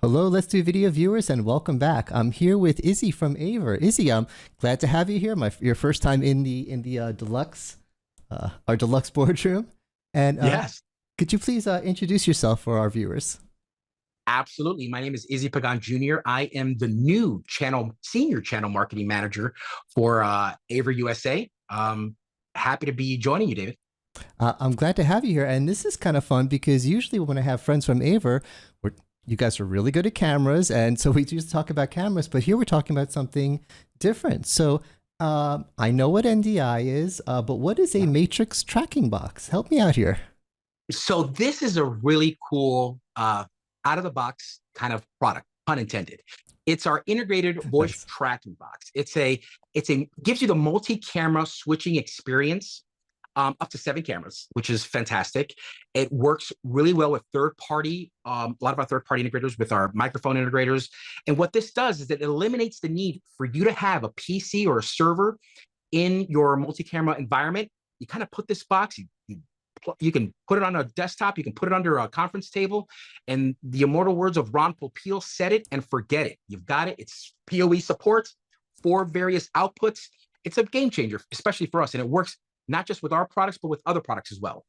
Hello, Let's Do Video viewers, and welcome back. I'm here with Izzy from AVer. Izzy, I'm glad to have you here. Your first time in the deluxe, our deluxe boardroom. And Yes, could you please introduce yourself for our viewers? absolutely. My name is Izzy Pagan Jr. I am the new senior channel marketing manager for AVer USA. Happy to be joining you, David. I'm glad to have you here, and this is kind of fun because usually when I have friends from AVer, you guys are really good at cameras, and so we just talk about cameras. But here we're talking about something different. So I know what NDI is, but what is a matrix tracking box? Help me out here. So this is a really cool out of the box kind of product, pun intended. It's our integrated voice Nice. tracking box. It's a gives you the multi-camera switching experience, up to 7 cameras, which is fantastic. It works really well with third-party, a lot of our third-party integrators, with our microphone integrators. And what this does is it eliminates the need for you to have a PC or a server in your multi-camera environment. You kind of put this box, you can put it on a desktop, you can put it under a conference table, and the immortal words of Ron Popeil, set it and forget it. You've got it. It's PoE support for various outputs. It's a game changer, especially for us, and it works not just with our products, but with other products as well.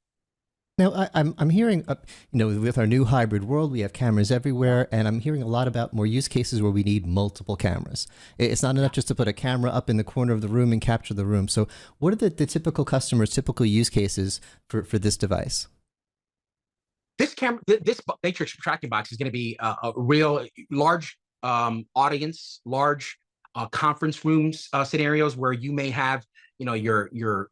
Now I'm hearing, with our new hybrid world, we have cameras everywhere, and I'm hearing a lot about more use cases where we need multiple cameras. It's not enough just to put a camera up in the corner of the room and capture the room. So, what are the typical customers, typical use cases for this device? This matrix tracking box is going to be a real large audience, large conference rooms scenarios where you may have, your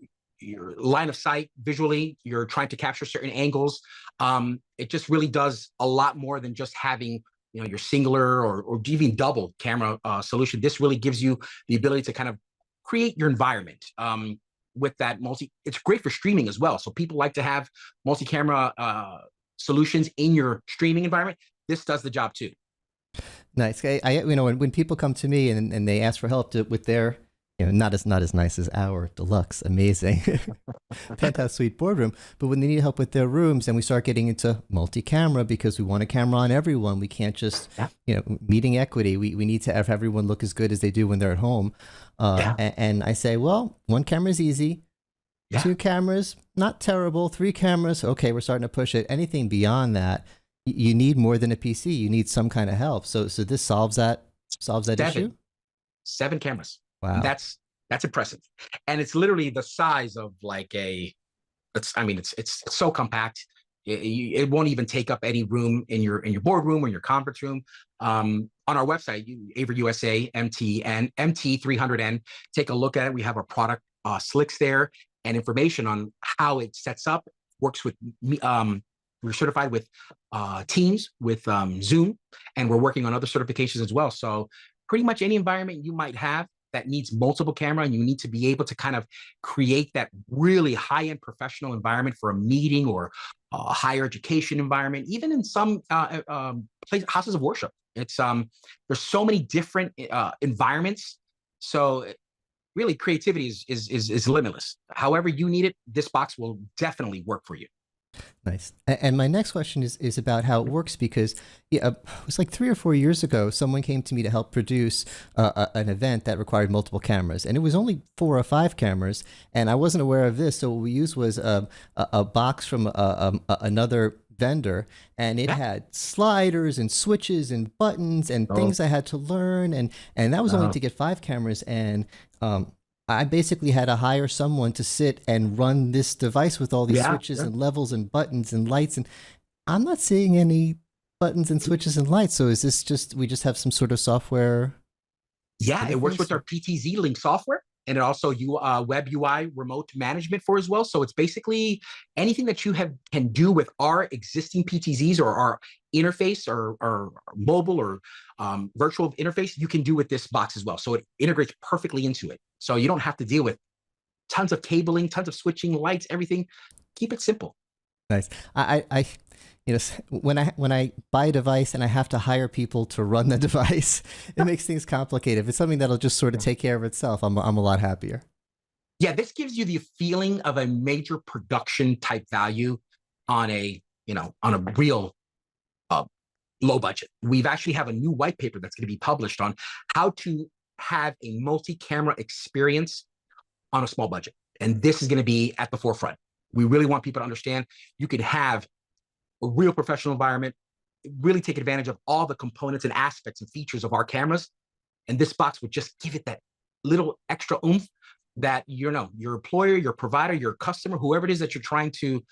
line of sight visually. You're trying to capture certain angles. It just really does a lot more than just having your singular or even double camera solution. This really gives you the ability to kind of create your environment. With that it's great for streaming as well. So people like to have multi-camera solutions in your streaming environment. This does the job too. Nice. When people come to me and they ask for help with their, not as nice as our deluxe, amazing penthouse suite boardroom, but when they need help with their rooms and we start getting into multi-camera because we want a camera on everyone, we can't just, Yeah. Meeting equity. We need to have everyone look as good as they do when they're at home. Yeah. And I say, well, one camera is easy. Yeah. 2 cameras, not terrible. 3 cameras, okay, we're starting to push it. Anything beyond that, you need more than a PC. You need some kind of help. So this solves that issue. 7 cameras. Wow. That's impressive. And it's literally the size of like it's so compact. It won't even take up any room in your boardroom or your conference room. On our website, AVer USA MT300N. Take a look at it. We have our product slicks there and information on how it sets up. Works with me. We're certified with Teams, with Zoom, and we're working on other certifications as well. So pretty much any environment you might have that needs multiple camera, and you need to be able to kind of create that really high-end professional environment for a meeting or a higher education environment, even in some houses of worship. It's there's so many different environments. So really, creativity is limitless. However you need it, this box will definitely work for you. Nice. And my next question is about how it works because it was like 3 or 4 years ago, someone came to me to help produce an event that required multiple cameras. And it was only 4 or 5 cameras. And I wasn't aware of this. So what we used was a box from another vendor, and it had sliders and switches and buttons and things I had to learn. And that was only to get 5 cameras. And I basically had to hire someone to sit and run this device with all these switches and levels and buttons and lights. And I'm not seeing any buttons and switches and lights. So is this we just have some sort of software? Yeah, it works with our PTZ Link software, and it also web UI remote management for as well. So it's basically anything that you can do with our existing PTZs or our interface or mobile or virtual interface, you can do with this box as well. So it integrates perfectly into it. So you don't have to deal with tons of cabling, tons of switching, lights, everything. Keep it simple. Nice. When I buy a device and I have to hire people to run the device, it makes things complicated. If it's something that'll just sort of take care of itself, I'm a lot happier. Yeah, this gives you the feeling of a major production type value on a real low budget. We've actually have a new white paper that's going to be published on how to have a multi-camera experience on a small budget. And this is going to be at the forefront. We really want people to understand you can have a real professional environment, really take advantage of all the components and aspects and features of our cameras. And this box would just give it that little extra oomph that, you know, your employer, your provider, your customer, whoever it is that you're trying to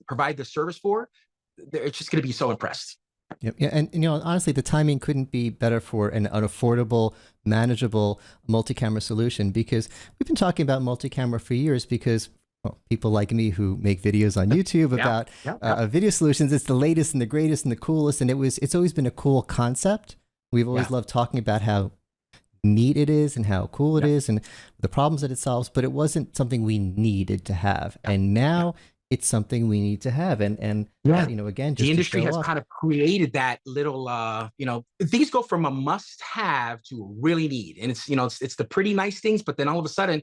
provide the service for, it's just going to be so impressed. Yep. Yeah, and you know, honestly, the timing couldn't be better for an affordable, manageable multi-camera solution, because we've been talking about multi-camera for years because, well, people like me who make videos on YouTube about video solutions, it's the latest and the greatest and the coolest, and it's always been a cool concept. We've always loved talking about how neat it is and how cool it is and the problems that it solves, but it wasn't something we needed to have. And now it's something we need to have. And you know, again, just the industry has kind of created that little, you know, things go from a must have to a really need. And it's, you know, it's the pretty nice things, but then all of a sudden,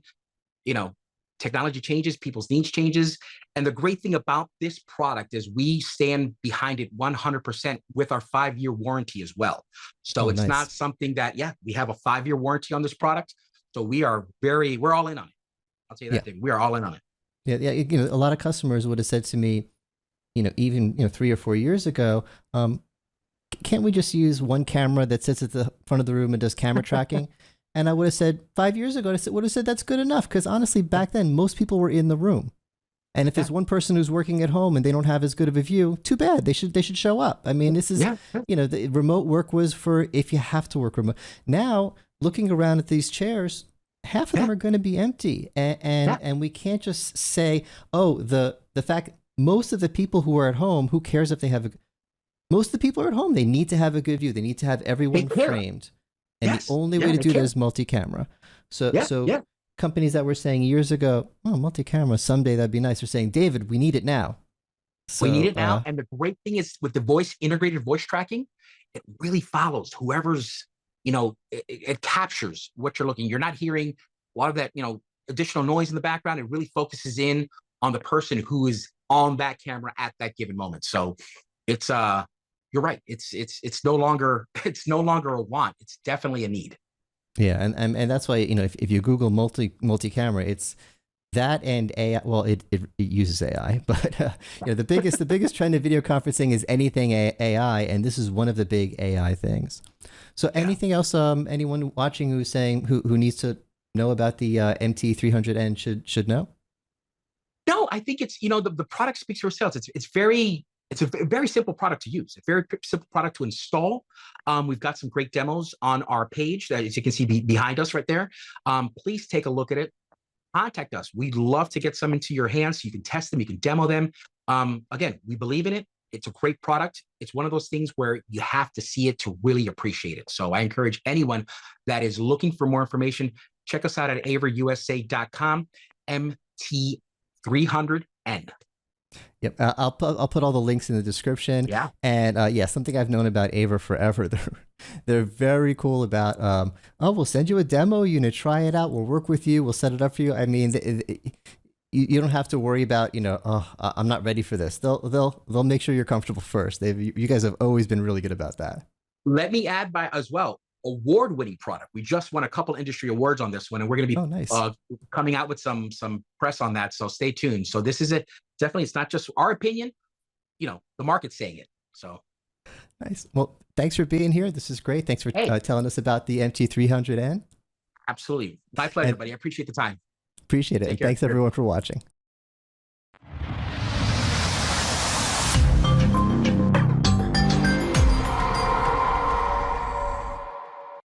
you know, technology changes, people's needs changes. And the great thing about this product is we stand behind it 100% with our 5-year warranty as well. So it's not something that, we have a 5-year warranty on this product. So we're all in on it. I'll tell you that thing. We are all in on it. Yeah, you know, a lot of customers would have said to me, you know, even 3 or 4 years ago, can't we just use one camera that sits at the front of the room and does camera tracking? And I would have said 5 years ago, I would have said that's good enough, because honestly, back then most people were in the room, and if there's one person who's working at home and they don't have as good of a view, too bad. They should show up. I mean, this is you know, the remote work was for if you have to work remote. Now, looking around at these chairs, half of them are going to be empty, and we can't just say, oh, the fact most of the people who are at home, who cares if they have most of the people are at home, they need to have a good view, they need to have everyone framed, and the only way to do that is multi-camera. So companies that were saying years ago, oh, multi-camera someday that'd be nice, are saying, David, we need it now. So, we need it now. And the great thing is with the integrated voice tracking, it really follows whoever's, you know, it captures what you're looking. You're not hearing a lot of that, you know, additional noise in the background. It really focuses in on the person who is on that camera at that given moment. So it's you're right. It's no longer a want. It's definitely a need. Yeah, and that's why, you know, if you Google multi-camera, it's that and AI. Well, it uses AI, but you know, the biggest trend in video conferencing is anything AI, and this is one of the big AI things. So anything else? Anyone watching who's saying who needs to know about the MT300N should know? No, I think it's, you know, the product speaks for itself. It's a very simple product to use, a very simple product to install. We've got some great demos on our page, as you can see behind us right there. Please take a look at it. Contact us. We'd love to get some into your hands so you can test them, you can demo them. Again, we believe in it. It's a great product. It's one of those things where you have to see it to really appreciate it. So I encourage anyone that is looking for more information, check us out at averusa.com, MT300N. Yep, I'll put all the links in the description. Yeah, and something I've known about AVer forever. They're very cool about. Oh, we'll send you a demo. You're gonna try it out. We'll work with you. We'll set it up for you. I mean, you don't have to worry about, you know, oh, I'm not ready for this. They'll make sure you're comfortable first. You guys have always been really good about that. Let me add as well, award-winning product. We just won a couple industry awards on this one, and we're going to be coming out with some press on that. So stay tuned. So this is it. Definitely, it's not just our opinion. You know, the market's saying it. So nice. Well, thanks for being here. This is great. Thanks for telling us about the MT300N. Absolutely, my pleasure, buddy. I appreciate the time. Appreciate it. And thanks everyone for watching.